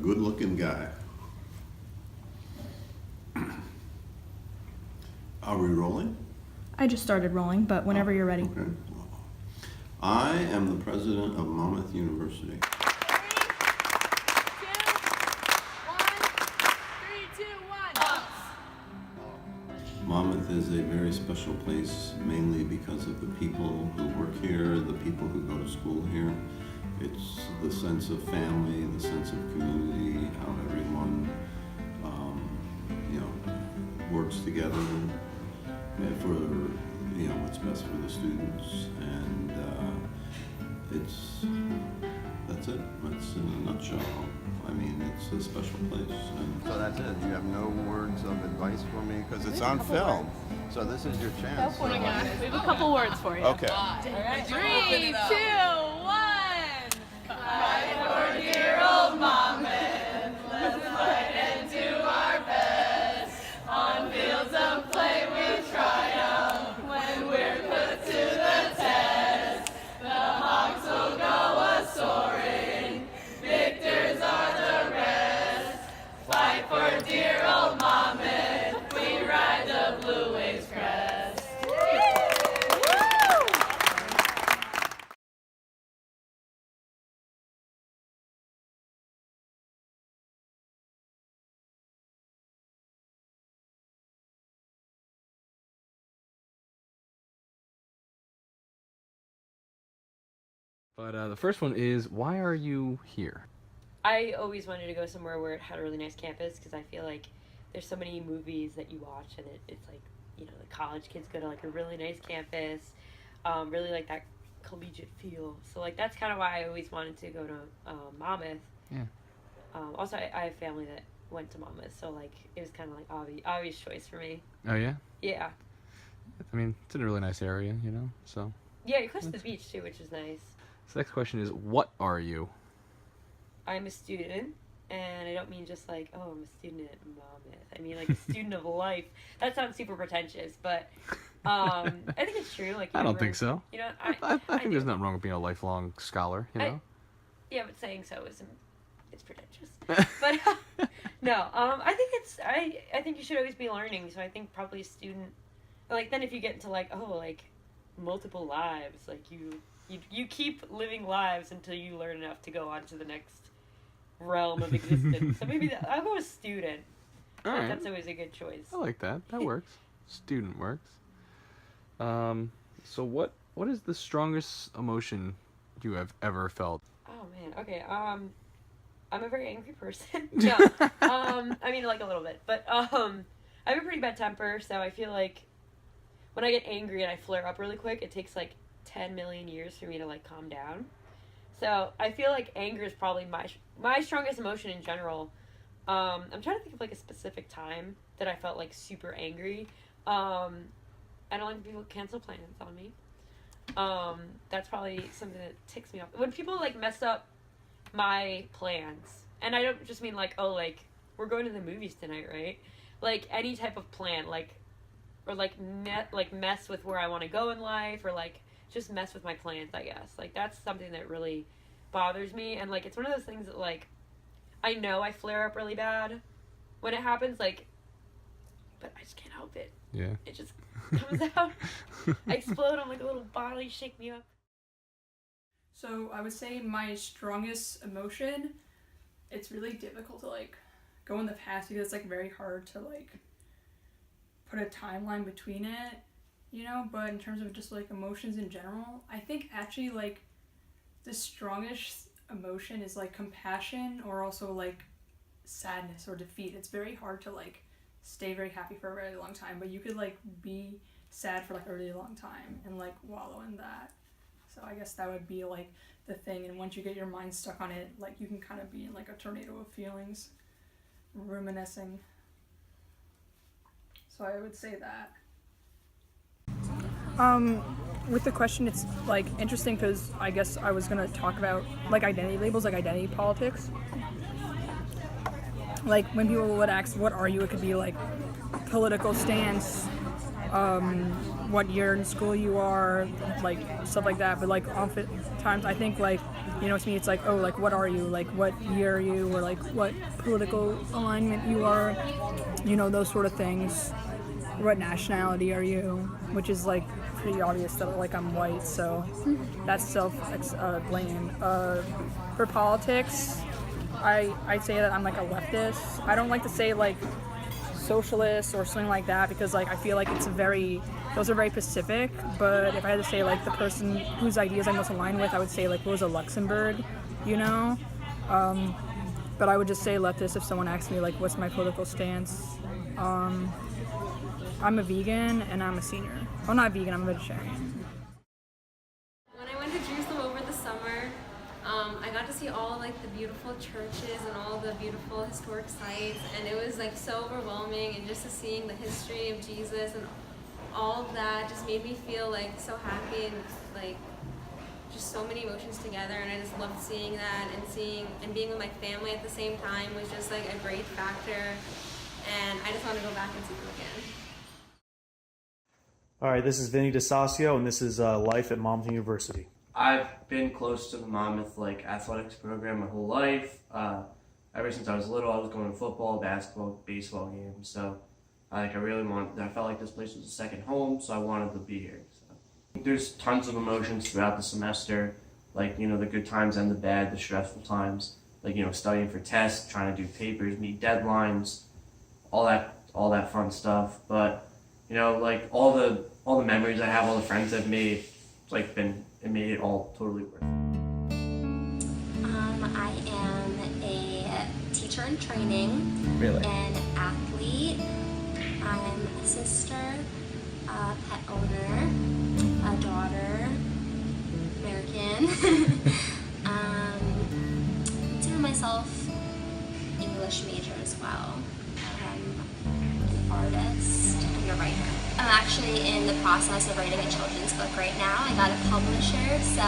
good-looking guy. Are we rolling? I just started rolling, but whenever you're ready. Okay. I am the president of Monmouth University. 3, 2, 1. Monmouth is a very special place, mainly because of the people who work here, the people who go to school here. It's the sense of family, the sense of community, how everyone, works together for, what's best for the students. And that's it. That's in a nutshell. I mean, it's a special place. And So that's it. You have no words of advice for me because it's on film. So this is your chance. We have a couple words for you. Okay. 3, 2, 1. Fight for dear old Monmouth. Let's fight and do our best. On fields of play we triumph when we're put to the test. The Hawks will go a-soaring. Victors are the rest. Fight for dear old Monmouth. We ride the Blue Waves crest. But the first one is, why are you here? I always wanted to go somewhere where it had a really nice campus because I feel like there's so many movies that you watch and it's like, the college kids go to like a really nice campus, really like that collegiate feel. So like that's kind of why I always wanted to go to Monmouth. Yeah. Also, I have family that went to Monmouth, so like it was kind of like obvious choice for me. Oh, yeah? Yeah. I mean, it's in a really nice area, so. Yeah, you're close to the beach too, which is nice. So the next question is, what are you? I'm a student, and I don't mean just like, oh, I'm a student at Monmouth. I mean like a student of life. That sounds super pretentious, but I think it's true. Like I don't think so. I think there's nothing wrong with being a lifelong scholar, Yeah, but saying so it's pretentious. But no, I think you should always be learning. So I think probably a student, like then if you get into like multiple lives, like you keep living lives until you learn enough to go on to the next realm of existence. So maybe I'll go with student. All right. That's always a good choice. I like that. That works. Student works. So what is the strongest emotion you have ever felt? Oh man. Okay. I'm a very angry person. No. I mean like a little bit, but I have a pretty bad temper, so I feel like when I get angry and I flare up really quick, it takes like 10 million years for me to like calm down. So I feel like anger is probably my strongest emotion in general. I'm trying to think of like a specific time that I felt like super angry. I don't like when people cancel plans on me. That's probably something that ticks me off. When people like mess up my plans, and I don't just mean like, oh, like we're going to the movies tonight, right? Like any type of plan, or mess with where I want to go in life, or like just mess with my plans, I guess. Like that's something that really bothers me, and like it's one of those things that like I know I flare up really bad when it happens, like, but I just can't help it. Yeah. It just comes out. I explode. I'm like a little bottle. You shake me up. So I would say my strongest emotion, it's really difficult to like go in the past because it's like very hard to like put a timeline between it, but in terms of just like emotions in general, I think actually like the strongest emotion is like compassion or also like sadness or defeat. It's very hard to like stay very happy for a really long time, but you could like be sad for like a really long time and like wallow in that. So I guess that would be like the thing, and once you get your mind stuck on it, like you can kind of be in like a tornado of feelings, reminiscing. So I would say that. With the question, it's like interesting because I guess I was gonna talk about like identity labels, like identity politics. Like when people would ask, "What are you?" It could be like political stance, what year in school you are, like stuff like that. But like oftentimes I think like You know, to me it's like, oh, like what are you, like what year are you, or like what political alignment you are, you know, those sort of things. What nationality are you, which is like pretty obvious that like I'm white, so that's self-blame. For politics, I'd say that I'm like a leftist. I don't like to say like socialist or something like that because like I feel like those are very specific, but if I had to say like the person whose ideas I'm most aligned with, I would say like Rosa Luxemburg, you know? But I would just say leftist if someone asked me like what's my political stance. I'm a vegan and I'm a senior. Well, not vegan, I'm a vegetarian. When I went to Jerusalem over the summer, I got to see all like the beautiful churches and all the beautiful historic sites, and it was like so overwhelming, and just to seeing the history of Jesus and all of that just made me feel like so happy and like just so many emotions together, and I just loved seeing that, and being with my family at the same time was just like a great factor, and I just want to go back and see them again. All right, this is Vinny DeSasio, and this is Life at Monmouth University. I've been close to the Monmouth athletics program my whole life. Ever since I was little, I was going to football, basketball, baseball games. So I felt like this place was a second home, so I wanted to be here. So there's tons of emotions throughout the semester, like the good times and the bad, the stressful times, like studying for tests, trying to do papers, meet deadlines, all that fun stuff. But all the memories I have, all the friends I've made, it made it all totally worth it. I am a teacher in training, Really? an athlete. I'm a sister, a pet owner, a daughter, American. Consider myself English major as well. An artist and a writer. I'm actually in the process of writing a children's book right now. I got a publisher, so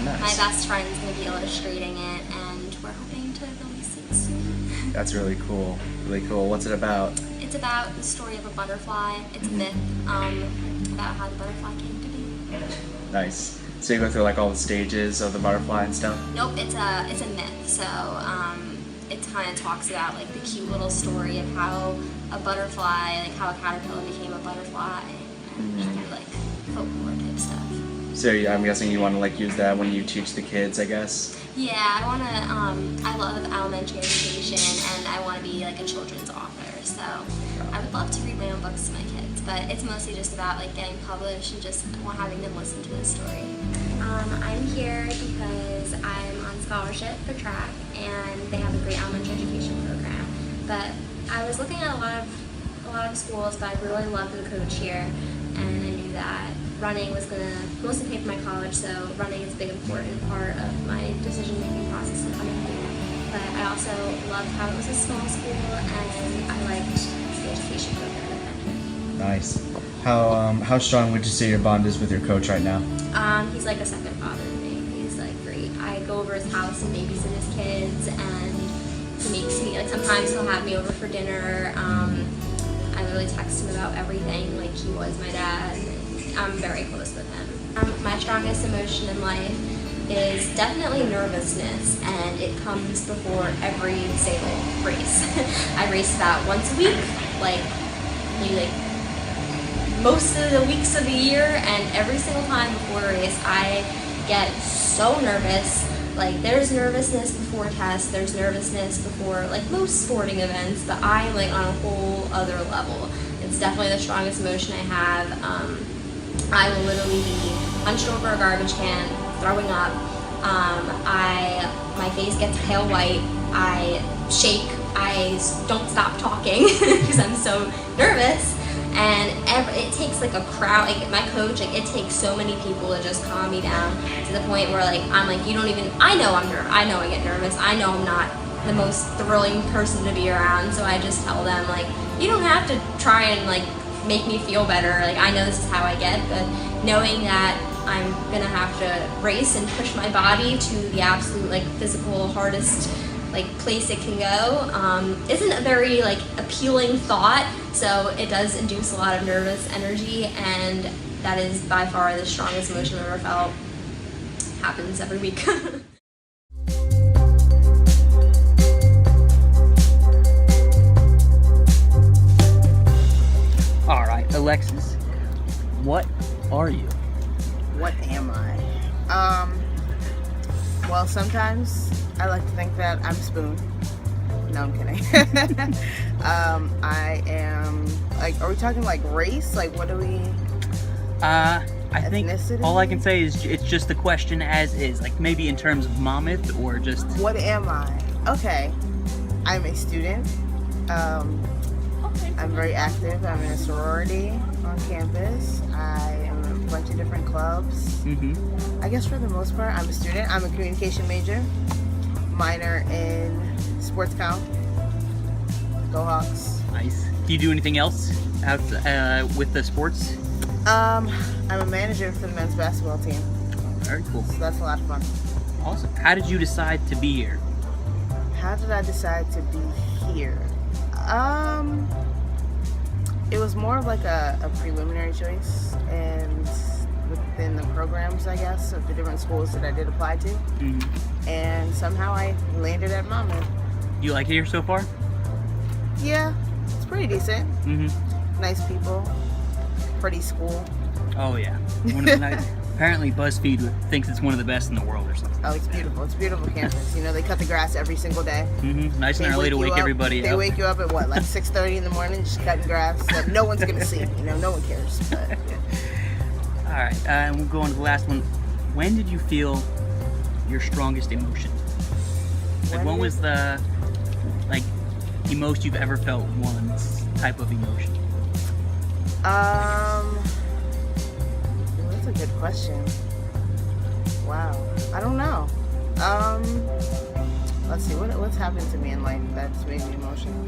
nice. My best friend's going to be illustrating it, and we're hoping to release it soon. That's really cool. Really cool. What's it about? It's about the story of a butterfly. It's a myth about how the butterfly came to be. Nice. So you go through all the stages of the butterfly and stuff? Nope, it's a myth. So it kind of talks about the cute little story of how a butterfly, how a caterpillar became a butterfly, and just do folklore type stuff. So I'm guessing you want to use that when you teach the kids, I guess? Yeah, I love elementary education, and I want to be a children's author, so I would love to read my own books to my kids, but it's mostly just about getting published and just having them listen to the story. I'm here because I'm on scholarship for track, and they have a great elementary education program, but I was looking at a lot of schools, but I really loved the coach here, and I knew that running was going to mostly pay for my college, so running is a big important part of my decision-making process in coming here. But I also loved how it was a small school, and I liked the education program that had here. Nice. How strong would you say your bond is with your coach right now? He's like a second father to me. He's great. I go over his house and babysit his kids, and he makes me, sometimes he'll have me over for dinner. I literally text him about everything like he was my dad. I'm very close with him. My strongest emotion in life is definitely nervousness, and it comes before every single race. I race about once a week, maybe most of the weeks of the year, and every single time before a race I get so nervous. There's nervousness before tests, there's nervousness before most sporting events, but I'm on a whole other level. It's definitely the strongest emotion I have. I will literally be hunched over a garbage can, throwing up. My face gets pale white. I shake. I don't stop talking because I'm so nervous. And it takes a crowd, my coach, it takes so many people to just calm me down to the point where I'm you don't even, I know I'm nervous, I know I get nervous, I know I'm not the most thrilling person to be around, so I just tell them you don't have to try and make me feel better, I know this is how I get, but knowing that I'm gonna have to race and push my body to the absolute physical hardest place it can go isn't a very appealing thought, so it does induce a lot of nervous energy, and that is by far the strongest emotion I've ever felt. Happens every week. Alexis, what are you? What am I? Well, sometimes I like to think that I'm Spoon. No, I'm kidding. I am, like, are we talking like race? Like, what do we? I think Ethnicity? all I can say is it's just the question as is, like maybe in terms of Monmouth or just. What am I? Okay, I'm a student. I'm very active. I'm in a sorority on campus. I am in a bunch of different clubs. I guess for the most part, I'm a student. I'm a communication major, minor in sports comm. Go Hawks. Nice. Do you do anything else out with the sports? I'm a manager for the men's basketball team. Very cool. So that's a lot of fun. Awesome. How did you decide to be here? How did I decide to be here? It was more of like a preliminary choice, and within the programs, I guess, of the different schools that I did apply to. And somehow I landed at Monmouth. You like it here so far? Yeah, it's pretty decent. Nice people, pretty school. Oh yeah. One of the nice. Apparently BuzzFeed thinks it's one of the best in the world or something. Oh, it's beautiful. It's a beautiful campus. You know, they cut the grass every single day. Nice and early to wake everybody up. They wake you up at what, like 6:30 in the morning, just cutting grass that no one's gonna see. You know, no one cares. But, yeah. All right, and we'll go on to the last one. When did you feel your strongest emotion? Like, what was the most you've ever felt? One type of emotion. That's a good question. Wow, I don't know. Let's see, what's happened to me in life that's made me emotional?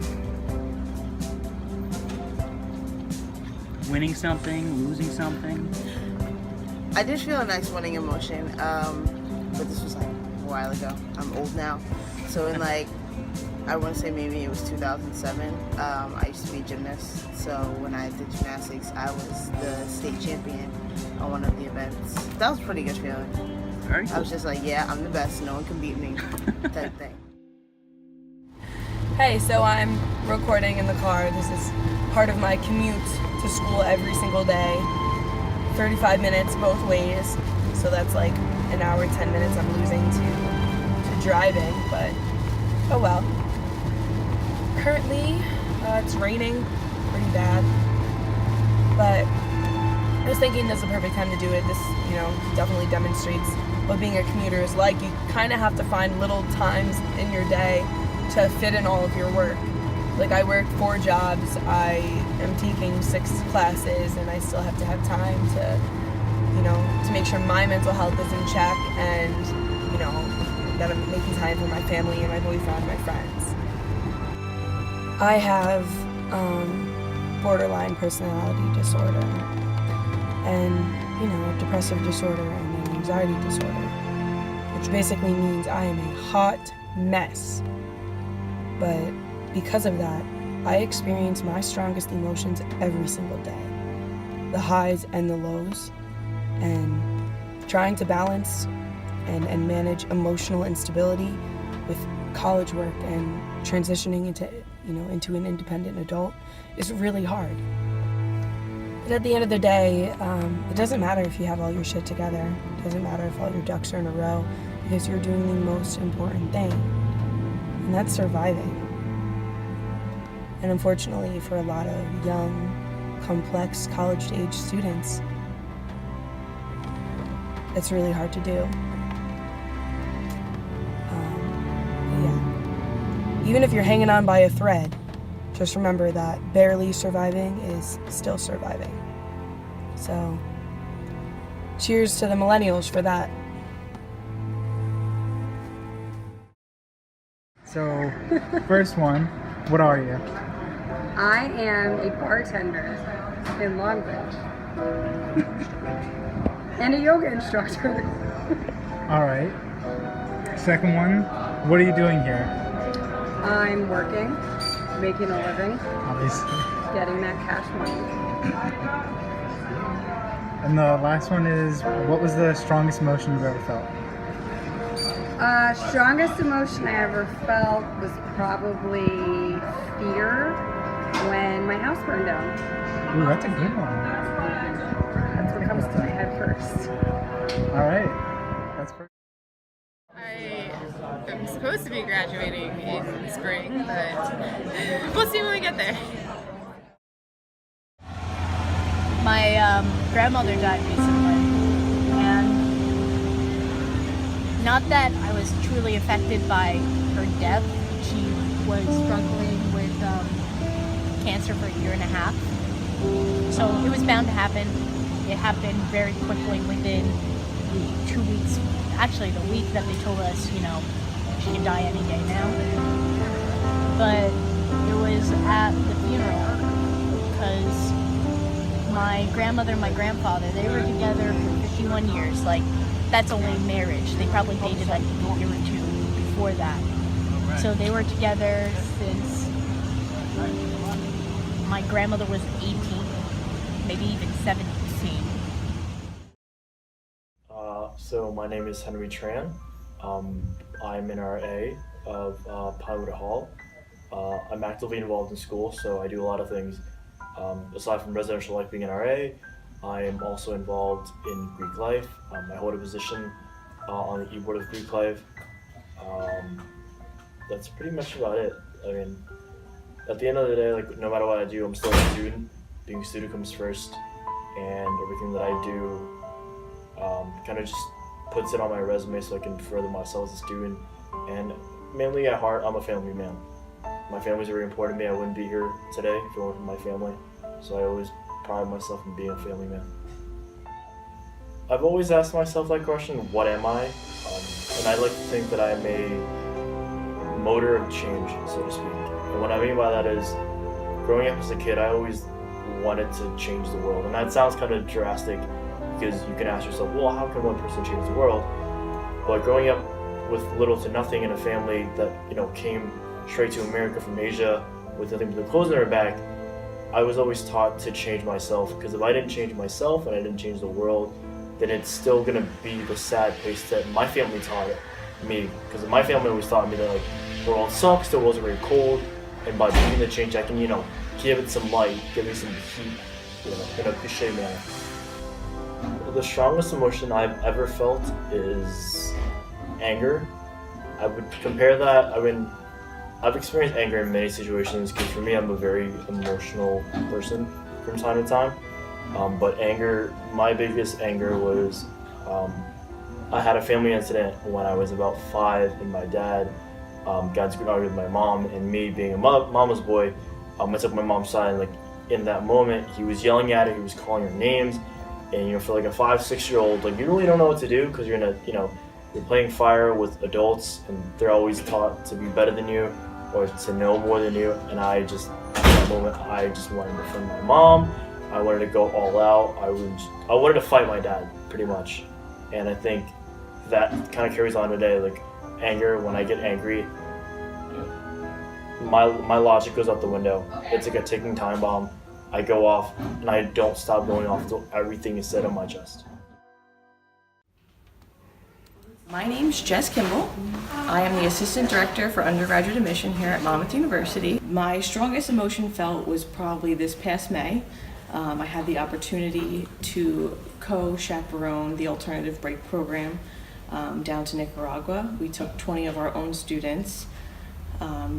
Winning something, losing something. I did feel a nice winning emotion, but this was like a while ago. I'm old now, so in like, I want to say maybe it was 2007. I used to be a gymnast, so when I did gymnastics, I was the state champion on one of the events. That was a pretty good feeling. Very cool. I was just like, yeah, I'm the best. No one can beat me, type thing. Hey, so I'm recording in the car. This is part of my commute to school every single day. 35 minutes both ways, so that's like an hour, 10 minutes I'm losing to driving, but oh well. Currently, it's raining pretty bad, but I was thinking this is the perfect time to do it. This, definitely demonstrates what being a commuter is like. You kind of have to find little times in your day to fit in all of your work. Like, I work 4 jobs, I am taking 6 classes, and I still have to have time to, to make sure my mental health is in check, and, that I'm making time for my family and my boyfriend and my friends. I have borderline personality disorder, and, depressive disorder and an anxiety disorder, which basically means I am a hot mess. But because of that, I experience my strongest emotions every single day. The highs and the lows, and trying to balance and manage emotional instability with college work and transitioning into an independent adult is really hard. But at the end of the day, it doesn't matter if you have all your shit together. It doesn't matter if all your ducks are in a row, because you're doing the most important thing, and that's surviving. And unfortunately, for a lot of young, complex, college-age students, it's really hard to do. Even if you're hanging on by a thread, just remember that barely surviving is still surviving. So, cheers to the millennials for that. So, first one, what are you? I am a bartender in Longbridge and a yoga instructor. All right. Second one, what are you doing here? I'm working, making a living, Obviously. getting that cash money. And the last one is, what was the strongest emotion you've ever felt? Strongest emotion I ever felt was probably fear when my house burned down. Ooh, that's a good one. That's what comes to my head first. All right. That's perfect. I'm supposed to be graduating in the spring, but we'll see when we get there. My grandmother died recently, and not that I was truly affected by her death. She was struggling with cancer for a year and a half, so it was bound to happen. It happened very quickly within the 2 weeks, actually the week that they told us, you know, she could die any day now. But it was at the funeral because my grandmother and my grandfather, they were together for 51 years. Like, that's only marriage. They probably dated like a year or two before that. So they were together since my grandmother was 18, maybe even 17. So my name is Henry Tran. I'm an RA of Pinewood Hall. I'm actively involved in school, so I do a lot of things. Aside from residential life being an RA, I am also involved in Greek life. I hold a position on the e-board of Greek life. That's pretty much about it. I mean, at the end of the day, like, no matter what I do, I'm still a student. Being a student comes first, and everything that I do kind of just puts it on my resume so I can further myself as a student. And mainly at heart, I'm a family man. My family's very important to me. I wouldn't be here today if it weren't for my family. So I always pride myself in being a family man. I've always asked myself that question, what am I? And I like to think that I'm a motor of change, so to speak. And what I mean by that is, growing up as a kid, I always wanted to change the world. And that sounds kind of drastic, because you can ask yourself, well, how can one person change the world? But growing up with little to nothing in a family that, you know, came straight to America from Asia with nothing but the clothes in their back, I was always taught to change myself, because if I didn't change myself and I didn't change the world, then it's still gonna be the sad pace that my family taught me. Because my family always taught me that, like, the world sucks, the world's very cold, and by being the change, I can, you know, give it some light, give it some heat, you know, in a cliche manner. The strongest emotion I've ever felt is anger. I would compare that, I've experienced anger in many situations, because for me, I'm a very emotional person from time to time. But anger, my biggest anger was, I had a family incident when I was about 5, and my dad got into an argument with my mom, and me being a mama's boy, I took my mom's side, and, like, in that moment, he was yelling at her, he was calling her names, and, you know, for like a 5, 6-year-old, like, you really don't know what to do, because you're in a, you know, you're playing fire with adults, and they're always taught to be better than you, or to know more than you, and I just, at that moment, I just wanted to defend my mom, I wanted to go all out, I wanted to fight my dad, pretty much, and I think that kind of carries on today, like, anger, when I get angry, my logic goes out the window. It's like a ticking time bomb. I go off, and I don't stop going off until everything is said on my chest. My name's Jess Kimball. I am the Assistant Director for Undergraduate Admission here at Monmouth University. My strongest emotion felt was probably this past May. I had the opportunity to co-chaperone the Alternative Break Program down to Nicaragua. We took 20 of our own students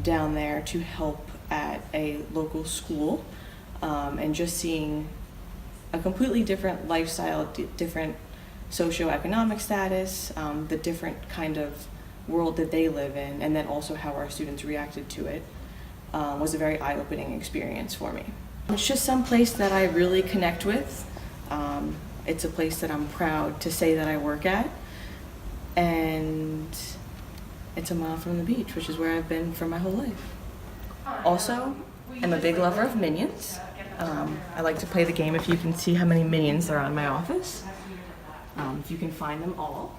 down there to help at a local school, and just seeing a completely different lifestyle, different socioeconomic status, the different kind of world that they live in, and then also how our students reacted to it, was a very eye-opening experience for me. It's just some place that I really connect with. It's a place that I'm proud to say that I work at, and it's a mile from the beach, which is where I've been for my whole life. Also, I'm a big lover of Minions. I like to play the game if you can see how many Minions there are in my office. If you can find them all.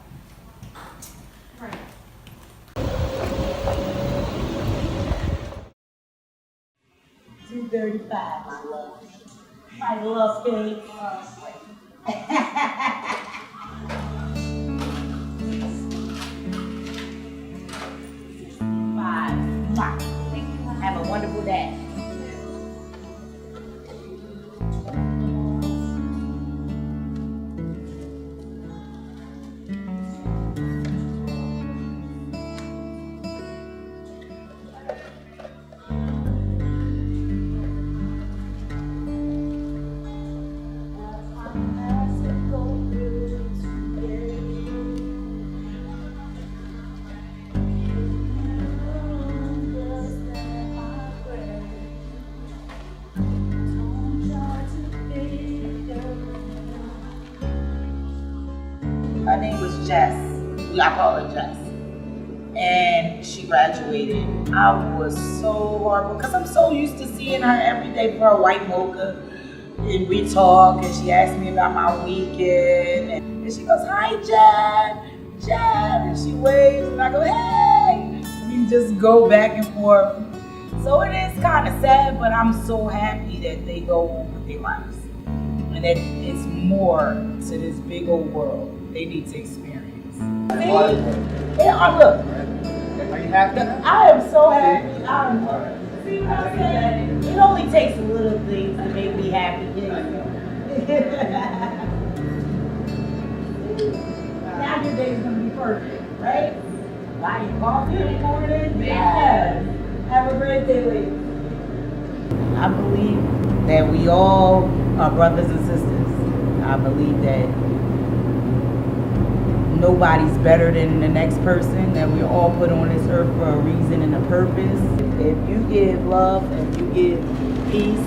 2:35, my love. I love cake. Have a wonderful day. graduated, I was so horrible because I'm so used to seeing her every day for a white mocha. And we talk, and she asked me about my weekend, and she goes, "Hi, Jen, Jen," and she waves, and I go, "Hey." We just go back and forth. So it is kind of sad, but I'm so happy that they go on with their lives, and that it's more to this big old world they need to experience. See? Yeah, look. Are you happy? I am so happy. See what I'm saying? It only takes a little things to make me happy. Now your day's gonna be perfect, right? Buy your coffee in the morning. Yes. Have a great day, ladies. I believe that we all are brothers and sisters. I believe that nobody's better than the next person, that we're all put on this earth for a reason and a purpose. If you give love and you give peace,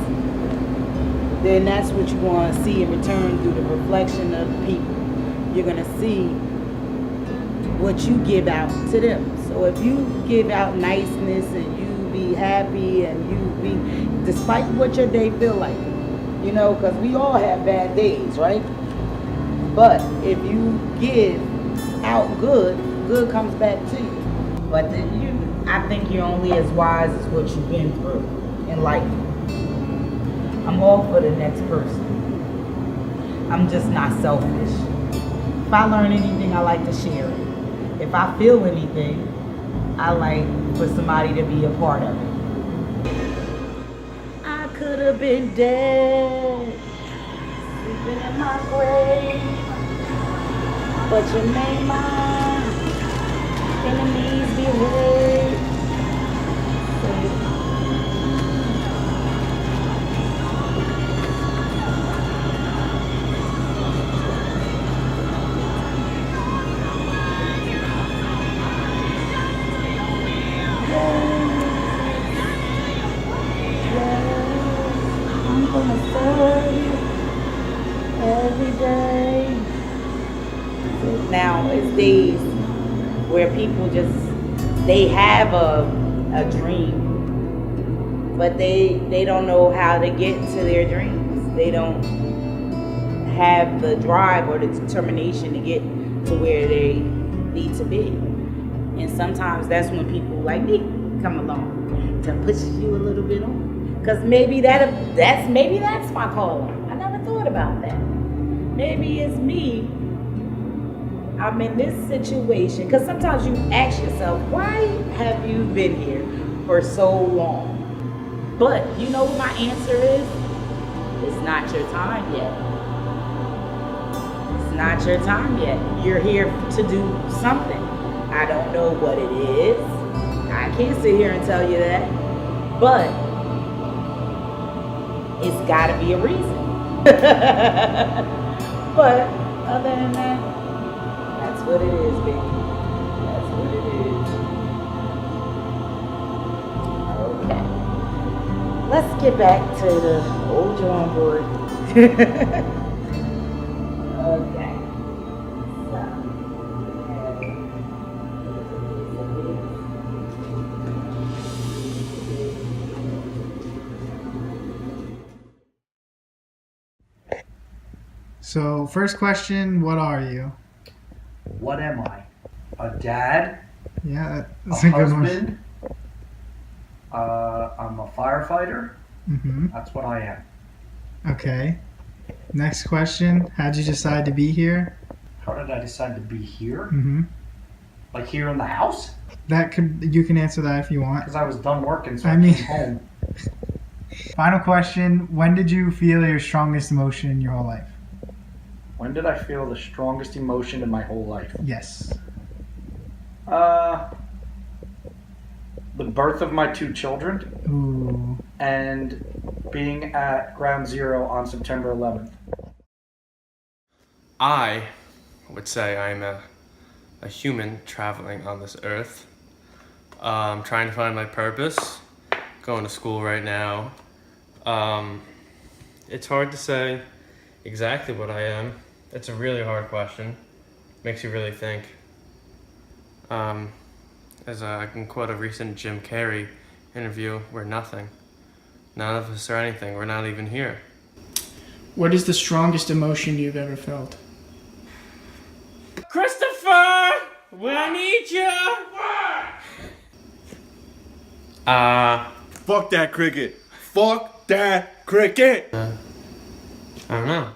then that's what you're going to see in return through the reflection of the people. You're going to see what you give out to them. So if you give out niceness and you be happy and you be, despite what your day feel like, you know, because we all have bad days, right? But if you give out good, good comes back to you. But I think you're only as wise as what you've been through in life. I'm all for the next person. I'm just not selfish. If I learn anything, I like to share it. If I feel anything, I like for somebody to be a part of it. I could have been dead, sleeping in my grave, but you made my enemies behave. I'm gonna serve you every day. Now it's days where people just, they have a dream, but they don't know how to get to their dreams. They don't have the drive or the determination to get to where they need to be. And sometimes that's when people like me come along to push you a little bit on. Because maybe that's my calling. I never thought about that. Maybe it's me. I'm in this situation. Because sometimes you ask yourself, why have you been here for so long? But you know what my answer is? It's not your time yet. It's not your time yet. You're here to do something. I don't know what it is. I can't sit here and tell you that. But it's got to be a reason. But other than that, that's what it is, baby. That's what it is. Okay. Let's get back to the old drawing board. Okay. So, first question, what are you? What am I? A dad? Yeah, A that's a good husband? one. I'm a firefighter. Mm-hmm. That's what I am. Okay. Next question, how'd you decide to be here? How did I decide to be here? Mm-hmm. Like here in the house? You can answer that if you want. Because I was done working, so I mean, came home. Final question, when did you feel your strongest emotion in your whole life? When did I feel the strongest emotion in my whole life? Yes. The birth of my 2 children. Ooh. And being at Ground Zero on September 11th. I would say I'm a human traveling on this earth, trying to find my purpose, going to school right now. It's hard to say exactly what I am. It's a really hard question. Makes you really think. As I can quote a recent Jim Carrey interview, we're nothing. None of us are anything. We're not even here. What is the strongest emotion you've ever felt? Christopher! When I need you! Fuck that cricket. Fuck that cricket. I don't know.